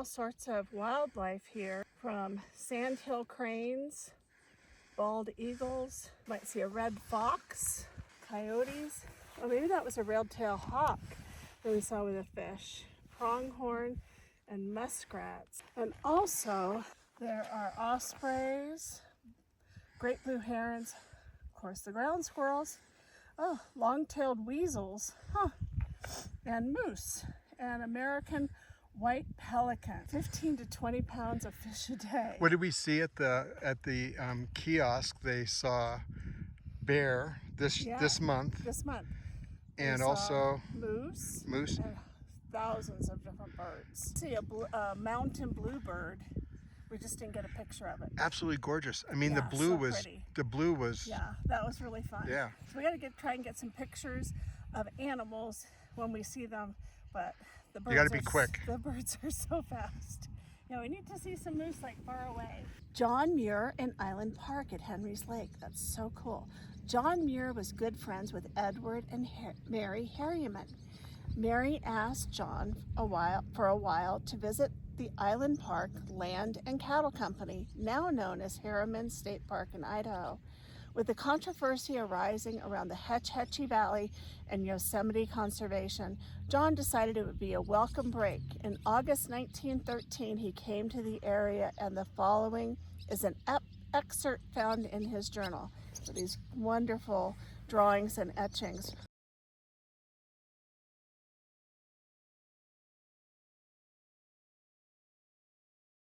sorts of wildlife here, from sandhill cranes, bald eagles, might see a red fox, coyotes. Oh, maybe that was a red-tailed hawk that we saw with a fish, pronghorn, and muskrats. And also there are ospreys, great blue herons, of course the ground squirrels, oh, long-tailed weasels, and moose, and American white pelican. 15 to 20 pounds of fish a day. What did we see at the kiosk? They saw bear this month. This month. And we saw also moose. And thousands of different birds. See a mountain bluebird. We just didn't get a picture of it. Absolutely gorgeous. I mean, Yeah, the blue so was. Yeah, that was really fun. Yeah. So we got to try and get some pictures of animals when we see them, but the birds. You got to be quick. The birds are so fast. Yeah, we need to see some moose like far away. John Muir in Island Park at Henrys Lake. That's so cool. John Muir was good friends with Edward and Mary Harriman. Mary asked John for a while to visit the Island Park Land and Cattle Company, now known as Henrys State Park in Idaho. With the controversy arising around the Hetch Hetchy Valley and Yosemite Conservation, John decided it would be a welcome break. In August 1913, he came to the area, and the following is an excerpt found in his journal. So these wonderful drawings and etchings